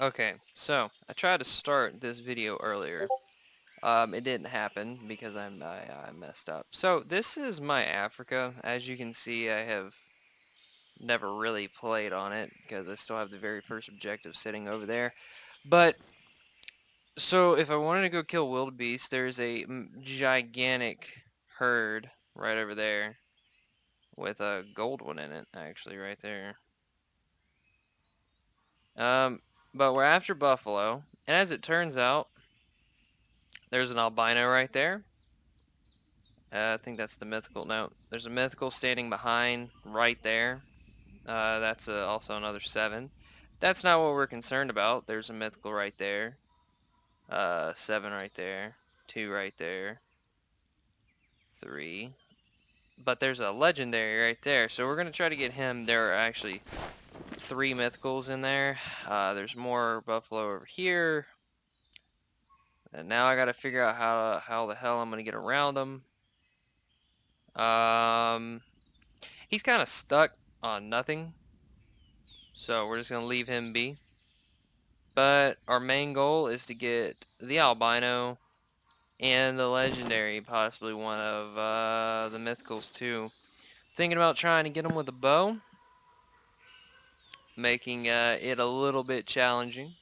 Okay, so I tried to start this video earlier. It didn't happen because I messed up. So this is my Africa. As you can see, I have never really played on it because I still have the very first objective sitting over there. But so if I wanted to go kill wildebeest, there's a gigantic herd right over there with a gold one in it, actually, right there. Um, but we're after buffalo, and as it turns out, there's an albino right there. I think that's the mythical. No, there's a mythical standing behind right there. That's also another 7. That's not what we're concerned about. There's a mythical right there. 7 right there. 2 right there. 3. But there's a legendary right there. So we're going to try to get him. There are actually 3 mythicals in there. There's more buffalo over here. And now I got to figure out how the hell I'm going to get around them. He's kind of stuck on nothing. So we're just going to leave him be. But our main goal is to get the albino and the legendary, possibly one of the mythicals too. Thinking about trying to get them with a bow, making it a little bit challenging.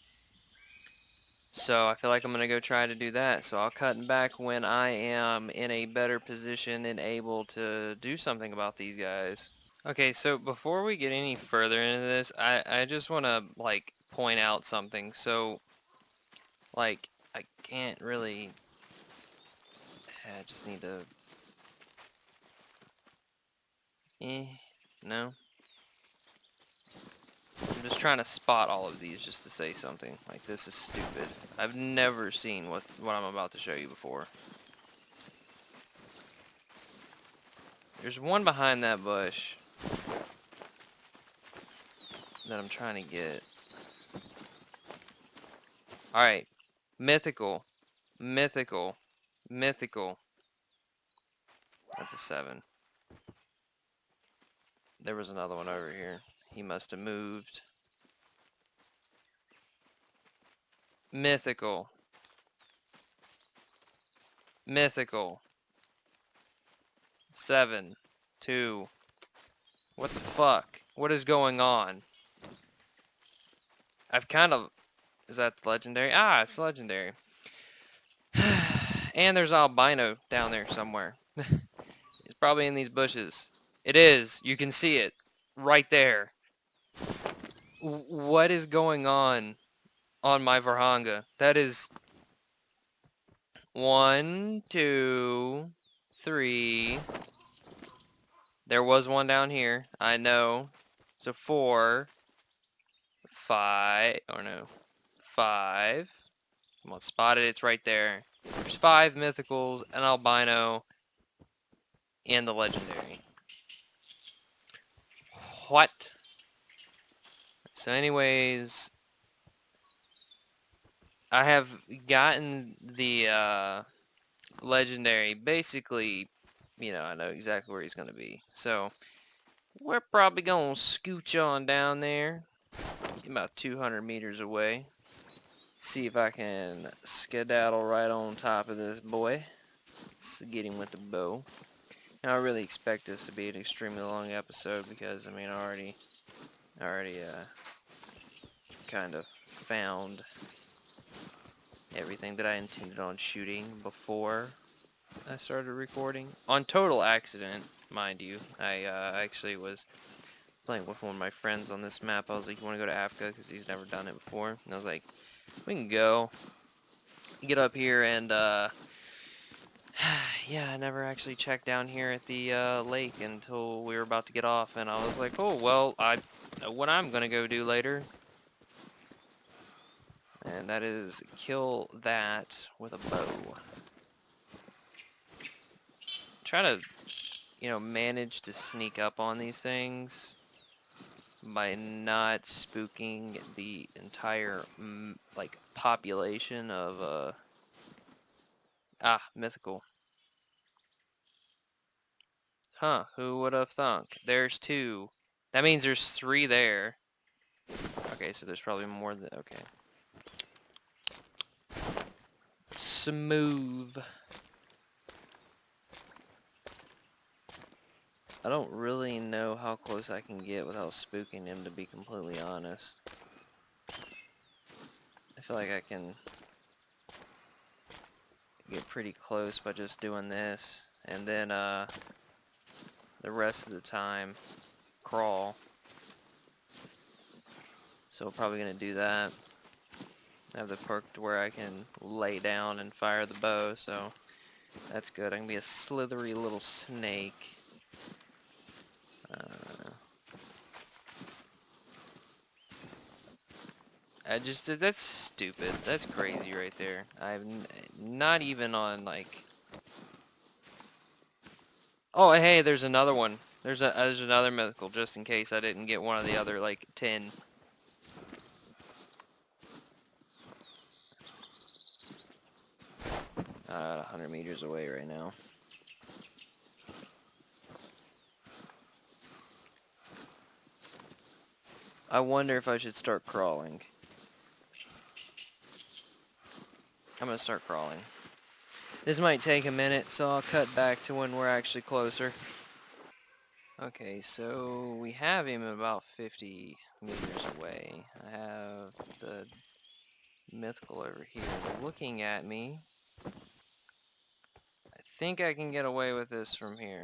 So I feel like I'm going to go try to do that. So I'll cut back when I am in a better position and able to do something about these guys. Okay, so before we get any further into this, I just want to like point out something. So like I can't really, I just need to, no. I'm just trying to spot all of these just to say something. Like, this is stupid. I've never seen what I'm about to show you before. There's one behind that bush that I'm trying to get. Alright. Mythical. Mythical. Mythical. That's a 7. There was another one over here. He must have moved. Mythical. Mythical. 7. 2. What the fuck? What is going on? I've kind of... Is that legendary? Ah, it's legendary. And there's albino down there somewhere. It's probably in these bushes. It is. You can see it. Right there. What is going on my Varhanga? That is 1, 2, 3. There was one down here. I know. So 4, 5. Or no. 5. Come on, spot it. It's right there. There's 5 mythicals, an albino, and the legendary. What? So anyways, I have gotten the legendary. Basically, you know, I know exactly where he's going to be. So we're probably going to scooch on down there, about 200 meters away. See if I can skedaddle right on top of this boy. Let's get him with the bow. Now I really expect this to be an extremely long episode because I mean I already kind of found everything that I intended on shooting before I started recording. On total accident, mind you. I actually was playing with one of my friends on this map. I was like, you want to go to Africa? Because he's never done it before. And I was like, we can go. Get up here and, yeah, I never actually checked down here at the lake until we were about to get off. And I was like, oh, well, I know what I'm going to go do later. And that is kill that with a bow. Try to, you know, manage to sneak up on these things by not spooking the entire, like, population of, mythical. Huh, who would have thunk? There's 2. That means there's 3 there. Okay, so there's probably more than, okay. smooth. I don't really know how close I can get without spooking him, to be completely honest. I feel like I can get pretty close by just doing this, and then the rest of the time crawl. So we're probably gonna do that. I have the perk to where I can lay down and fire the bow, so that's good. I can be a slithery little snake. That's stupid. That's crazy right there. Not even on, like... Oh, hey, there's another one. There's another mythical, just in case I didn't get one of the other, like, 10. 100 meters away right now. I wonder if I should start crawling. I'm gonna start crawling. This might take a minute, so I'll cut back to when we're actually closer. Okay, so we have him about 50 meters away. I have the mythical over here looking at me. I think I can get away with this from here.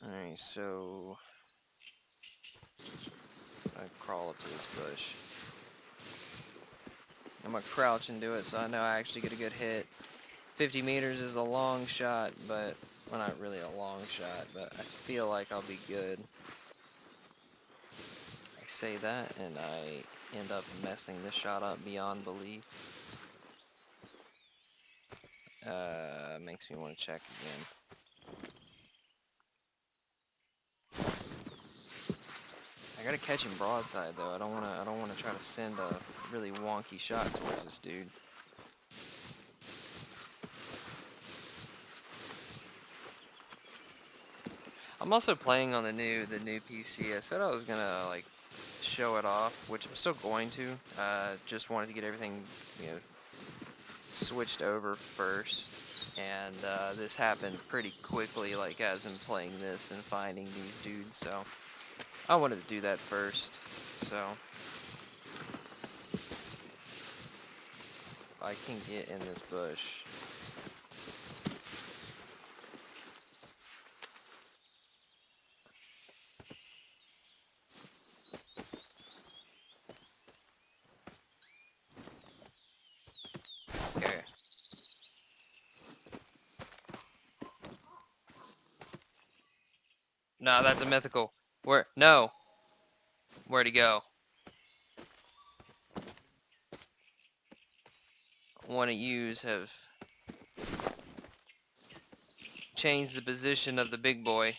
Alright, so I crawl up to this bush. I'm gonna crouch and do it so I know I actually get a good hit. 50 meters is a long shot, but, well, not really a long shot, but I feel like I'll be good. I say that, and I end up messing the shot up beyond belief. Makes me want to check again. I gotta catch him broadside though. I don't wanna try to send a really wonky shot towards this dude. I'm also playing on the new PC. I said I was gonna like show it off, which I'm still going to. Just wanted to get everything, you know, switched over first, and this happened pretty quickly, like as I'm playing this and finding these dudes. So I wanted to do that first. So I can get in this bush. Okay. No, that's a mythical. Where? No. Where'd he go? One of yous have changed the position of the big boy.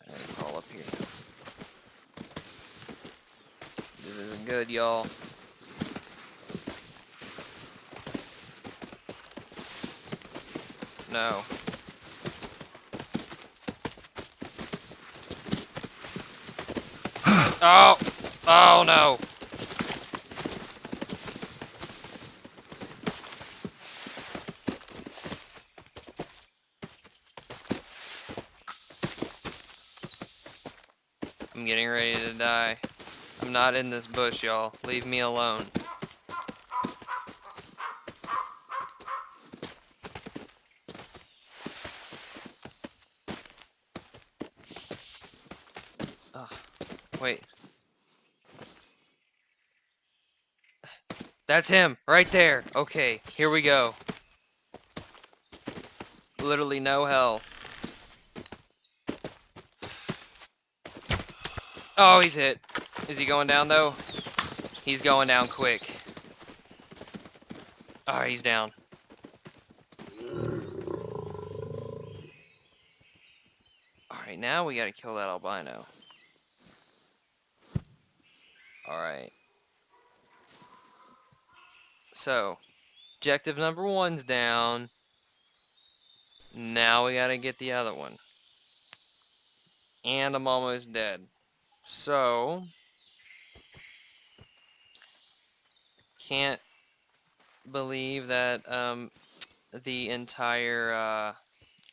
I gotta crawl up here. This isn't good, y'all. No. Oh! Oh no! I'm getting ready to die. I'm not in this bush, y'all. Leave me alone. Oh, wait. That's him, right there. Okay, here we go. Literally no health. Oh, he's hit. Is he going down, though? He's going down quick. Alright, he's down. Alright, now we gotta kill that albino. Alright. So, objective number 1's down. Now we gotta get the other one. And I'm almost dead. So, can't believe that the entire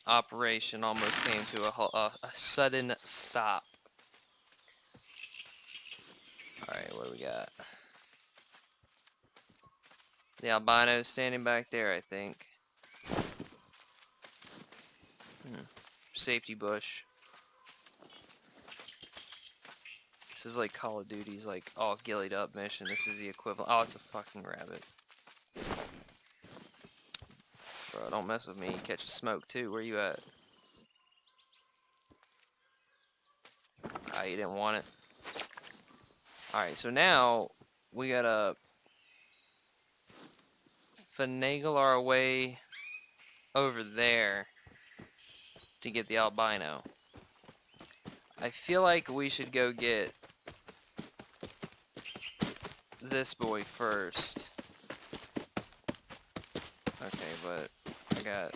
operation almost came to a sudden stop. Alright, what do we got? The albino standing back there, I think. Safety bush. This is like Call of Duty's like all gillied up mission. This is the equivalent. Oh, it's a fucking rabbit. Bro, don't mess with me. You catch a smoke too. Where you at? Ah, you didn't want it. Alright, so now we gotta finagle our way over there to get the albino. I feel like we should go get this boy first. Okay, but I got...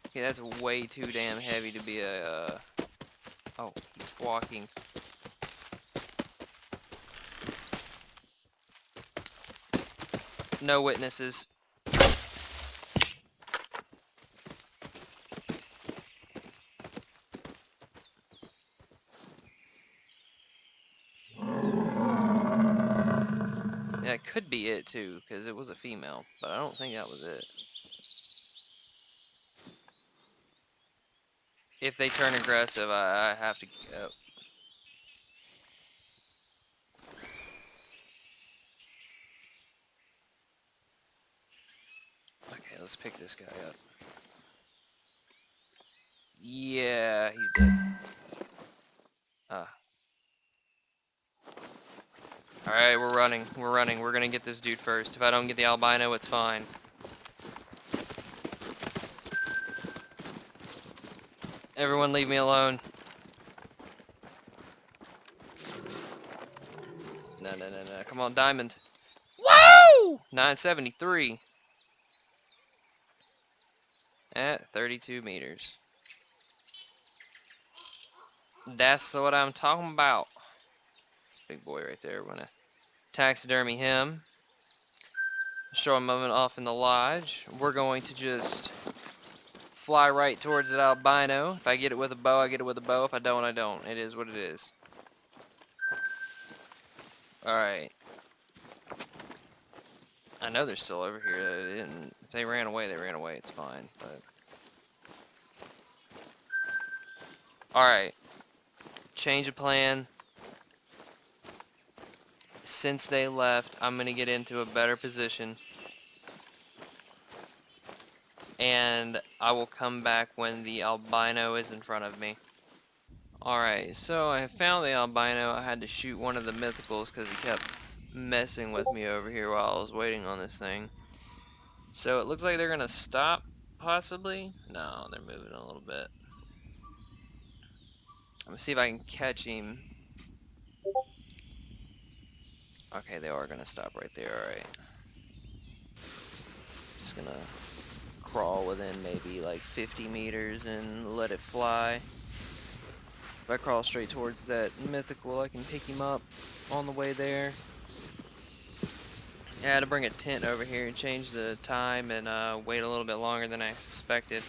Okay, that's way too damn heavy to be a... Oh, he's walking. No witnesses. Yeah, it could be it too, because it was a female, but I don't think that was it. If they turn aggressive, I have to go. Okay, let's pick this guy up. Yeah, he's dead. Alright, we're running. We're running. We're gonna get this dude first. If I don't get the albino, it's fine. Everyone leave me alone. No. Come on, diamond. Woo! 973. At 32 meters. That's what I'm talking about. This big boy right there. We're gonna taxidermy him. Show him off in the lodge. We're going to just fly right towards that albino. If I get it with a bow, I get it with a bow. If I don't, I don't. It is what it is. Alright. I know they're still over here. If they ran away, they ran away. It's fine. But alright. Change of plan. Since they left, I'm going to get into a better position. And I will come back when the albino is in front of me. Alright, so I found the albino. I had to shoot one of the mythicals because he kept messing with me over here while I was waiting on this thing. So it looks like they're going to stop, possibly. No, they're moving a little bit. I'm going to see if I can catch him. Okay, they are going to stop right there, alright. Just going to crawl within maybe like 50 meters and let it fly. If I crawl straight towards that mythical, I can pick him up on the way there. Yeah, I had to bring a tent over here and change the time and wait a little bit longer than I suspected.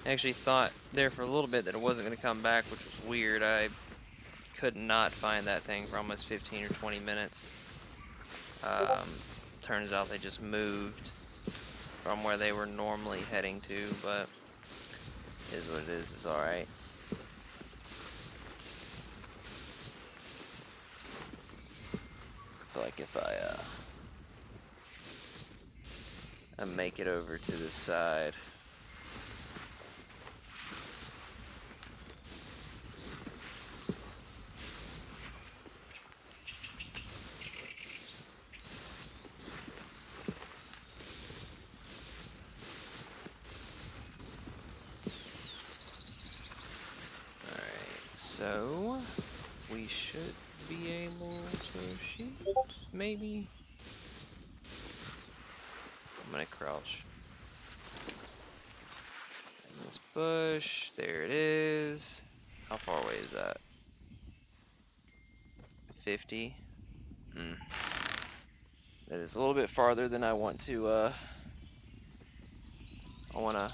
I actually thought there for a little bit that it wasn't going to come back, which was weird. I could not find that thing for almost 15 or 20 minutes. Turns out they just moved from where they were normally heading to, but it is what it is. It's alright. I feel like if I make it over to this side. So, we should be able to shoot, maybe? I'm gonna crouch. In this bush, there it is. How far away is that? 50. That is a little bit farther than I want to, I want to,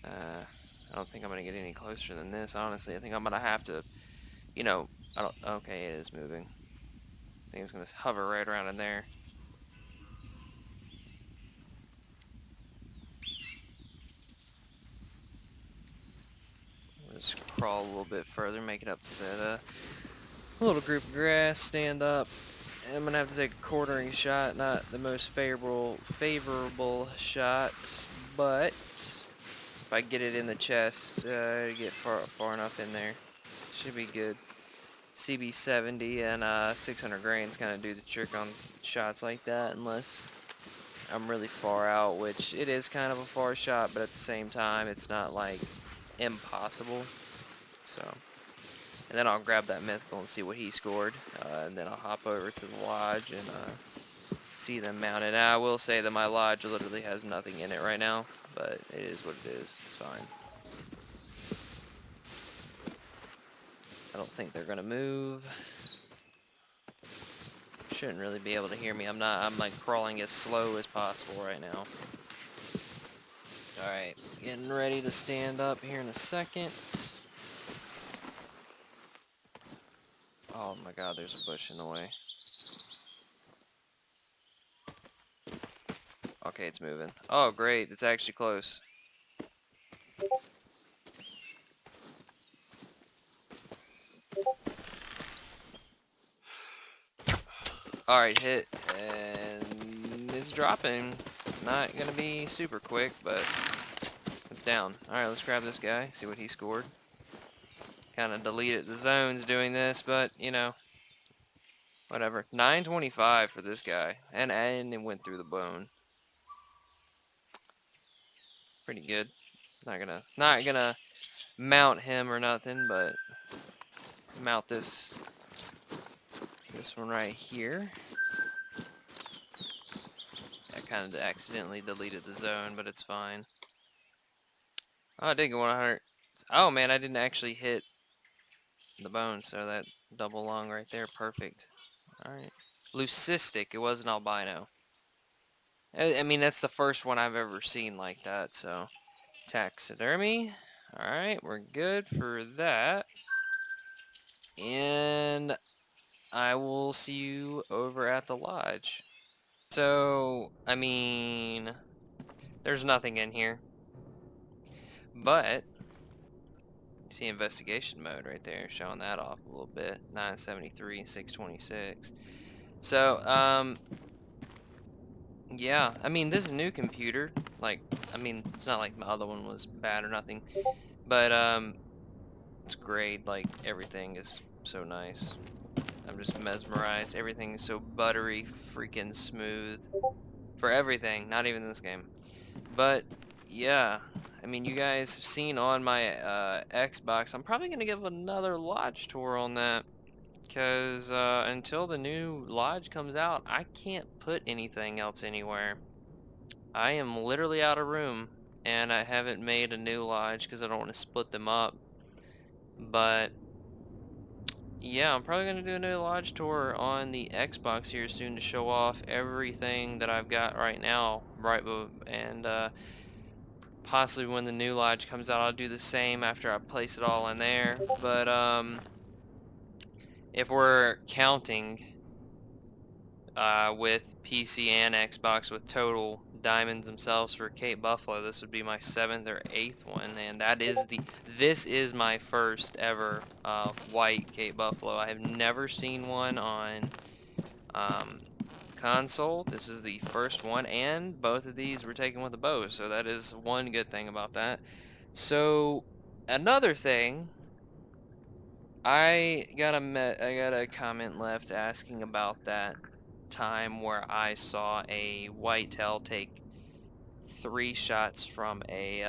I don't think I'm going to get any closer than this, honestly. I think I'm going to have to, you know, I don't, okay, it is moving. I think it's going to hover right around in there. I'll just crawl a little bit further, make it up to that, little group of grass, stand up. I'm going to have to take a quartering shot, not the most favorable shot, but if I get it in the chest, get far enough in there, should be good. CB70 and 600 grains kind of do the trick on shots like that, unless I'm really far out, which it is kind of a far shot, but at the same time, it's not like impossible. So, and then I'll grab that mythical and see what he scored, and then I'll hop over to the lodge and see them mounted. Now, I will say that my lodge literally has nothing in it right now, but it is what it is. It's fine. I don't think they're gonna move. Shouldn't really be able to hear me. I'm like crawling as slow as possible right now. Alright, getting ready to stand up here in a second. Oh my god, there's a bush in the way. Okay, it's moving. Oh great, it's actually close. Alright, hit, and it's dropping. Not gonna be super quick, but it's down. Alright, let's grab this guy, see what he scored. Kinda deleted the zones doing this, but, you know, whatever. 925 for this guy, and it went through the bone. Pretty good. Not gonna mount him or nothing, but mount this one right here. I kind of accidentally deleted the zone, but it's fine. Oh, I did get 100. Oh man, I didn't actually hit the bone, so that double lung right there, perfect. Alright. Leucistic, it was an albino. I mean, that's the first one I've ever seen like that, so. Taxidermy. Alright, we're good for that. And I will see you over at the lodge. So, I mean, there's nothing in here. But, you see investigation mode right there, showing that off a little bit. 973, 626. So, yeah, I mean, this new computer, like, I mean, it's not like my other one was bad or nothing. But, it's great, like, everything is so nice. I'm just mesmerized. Everything is so buttery, freaking smooth. For everything, not even this game. But, yeah. I mean, you guys have seen on my Xbox. I'm probably going to give another lodge tour on that. Because until the new lodge comes out, I can't put anything else anywhere. I am literally out of room. And I haven't made a new lodge because I don't want to split them up. But yeah, I'm probably going to do a new lodge tour on the Xbox here soon to show off everything that I've got right now, and possibly when the new lodge comes out, I'll do the same after I place it all in there. But if we're counting with PC and Xbox with total diamonds themselves for Cape Buffalo, this would be my 7th or 8th one, and this is my first ever white Cape Buffalo. I have never seen one on console. This is the first one, and both of these were taken with a bow, so that is one good thing about that. So another thing, I got a comment left asking about that time where I saw a whitetail take 3 shots from a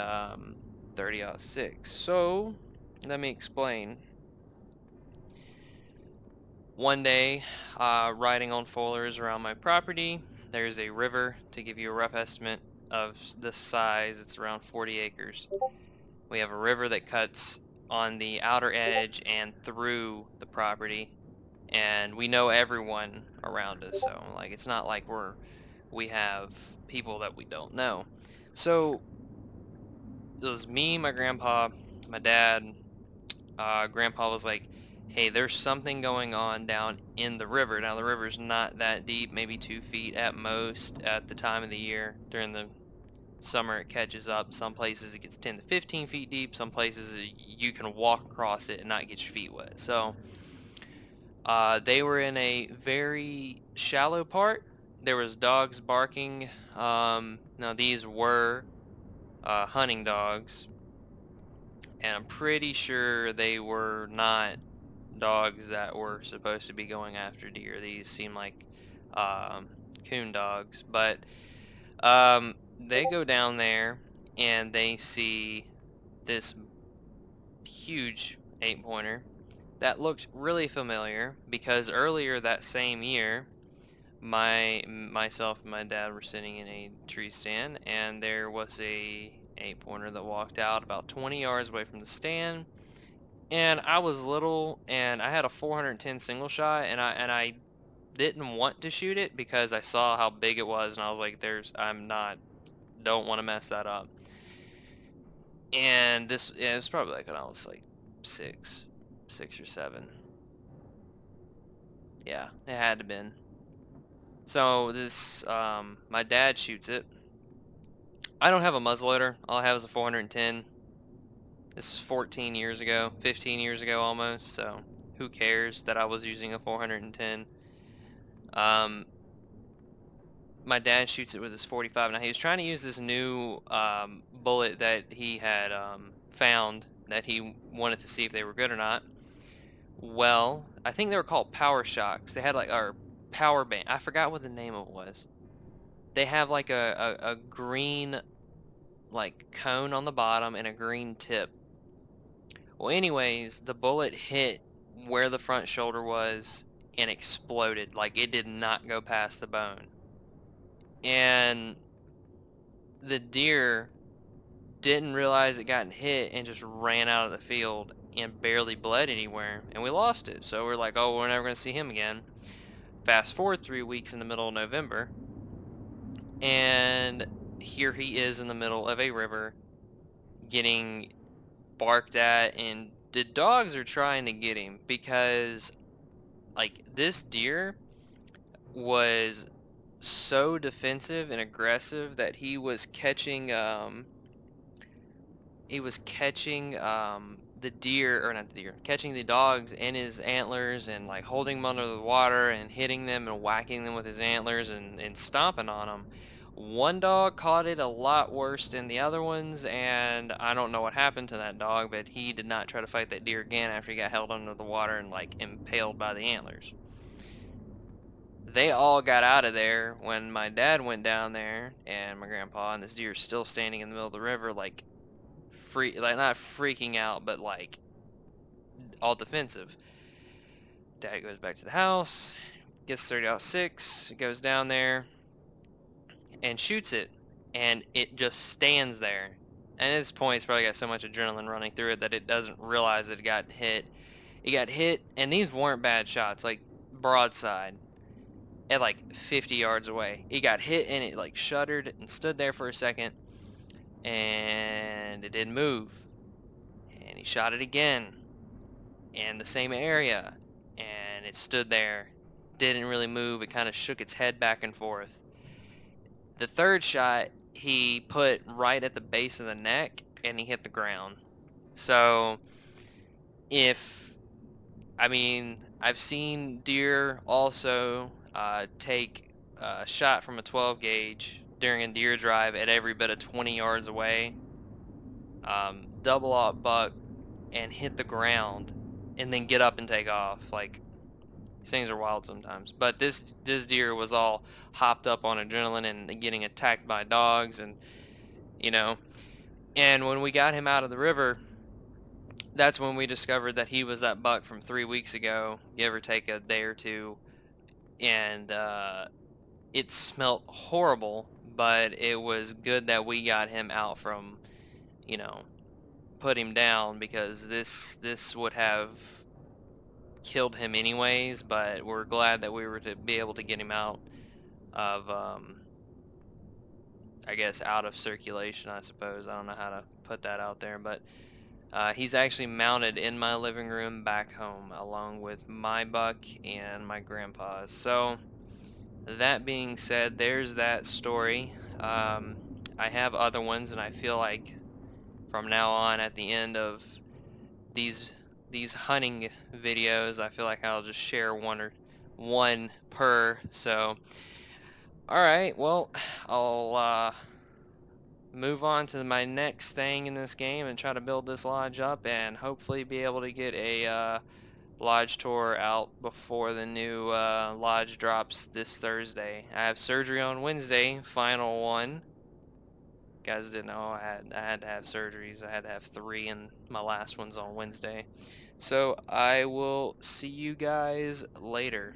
30-06. So let me explain. One day, riding on foilers around my property, there's a river. To give you a rough estimate of the size, it's around 40 acres. We have a river that cuts on the outer edge and through the property, and we know everyone around us. So, like, it's not like we have people that we don't know. So it was me, my grandpa, my dad. Grandpa was like, "Hey, there's something going on down in the river." Now the river's not that deep, maybe 2 feet at most at the time of the year. During the summer, it catches up. Some places it gets 10 to 15 feet deep. Some places you can walk across it and not get your feet wet. So they were in a very shallow part. There was dogs barking. Now these were hunting dogs, and I'm pretty sure they were not dogs that were supposed to be going after deer. These seem like um, coon dogs, but they go down there and they see this huge 8 pointer that looked really familiar because earlier that same year, myself and my dad were sitting in a tree stand, and there was a 8 pointer that walked out about 20 yards away from the stand. And I was little, and I had a 410 single shot, and I didn't want to shoot it because I saw how big it was, and I was like, I'm not, don't want to mess that up. And yeah, it was probably like when I was like six, 6 or 7. Yeah, it had to been. So my dad shoots it. I don't have a muzzleloader. All I have is a 410. This is 14 years ago, 15 years ago almost. So who cares that I was using a 410? Um, my dad shoots it with his 45. Now he was trying to use this new bullet that he had found that he wanted to see if they were good or not. Well, I think they were called power shocks. They had like our power band. I forgot what the name of it was. They have like a green like cone on the bottom and a green tip. Well, anyways, the bullet hit where the front shoulder was and exploded. Like it did not go past the bone. And the deer didn't realize it got hit and just ran out of the field and barely bled anywhere, and we lost it. So we're like, oh, we're never going to see him again. Fast forward 3 weeks in the middle of November, and here he is in the middle of a river getting barked at, and the dogs are trying to get him because, like, this deer was so defensive and aggressive that he was catching the deer, or not the deer, catching the dogs in his antlers and like holding them under the water and hitting them and whacking them with his antlers and stomping on them. One dog caught it a lot worse than the other ones, and I don't know what happened to that dog, but he did not try to fight that deer again after he got held under the water and like impaled by the antlers. They all got out of there when my dad went down there, and my grandpa, and this deer is still standing in the middle of the river, like like not freaking out, but like all defensive. Dad goes back to the house, gets 30-06, goes down there and shoots it, and it just stands there. And at this point, it's probably got so much adrenaline running through it that it doesn't realize it got hit. It got hit, and these weren't bad shots, like broadside at like 50 yards away. It got hit, and it like shuddered and stood there for a second, and it didn't move. And he shot it again in the same area, and it stood there, didn't really move. It kind of shook its head back and forth. The third shot he put right at the base of the neck, and he hit the ground. So if I mean, I've seen deer also take a shot from a 12 gauge during a deer drive at every bit of 20 yards away, double aught buck, and hit the ground, and then get up and take off. Like, these things are wild sometimes. But this deer was all hopped up on adrenaline and getting attacked by dogs, and you know. And when we got him out of the river, that's when we discovered that he was that buck from 3 weeks ago, give or take a day or two, and it smelt horrible, but it was good that we got him out from, you know, put him down because this would have killed him anyways, but we're glad that we were to be able to get him out of I guess out of circulation, I suppose. I don't know how to put that out there, but he's actually mounted in my living room back home along with my buck and my grandpa's. So that being said, there's that story. Um, I have other ones, and I feel like from now on, at the end of these these hunting videos, I feel like I'll just share one per. So, all right, well, I'll move on to my next thing in this game and try to build this lodge up, and hopefully be able to get a lodge tour out before the new lodge drops this Thursday. I have surgery on Wednesday, final one. Guys didn't know I had to have surgeries. I had to have three, and my last one's on Wednesday. So I will see you guys later.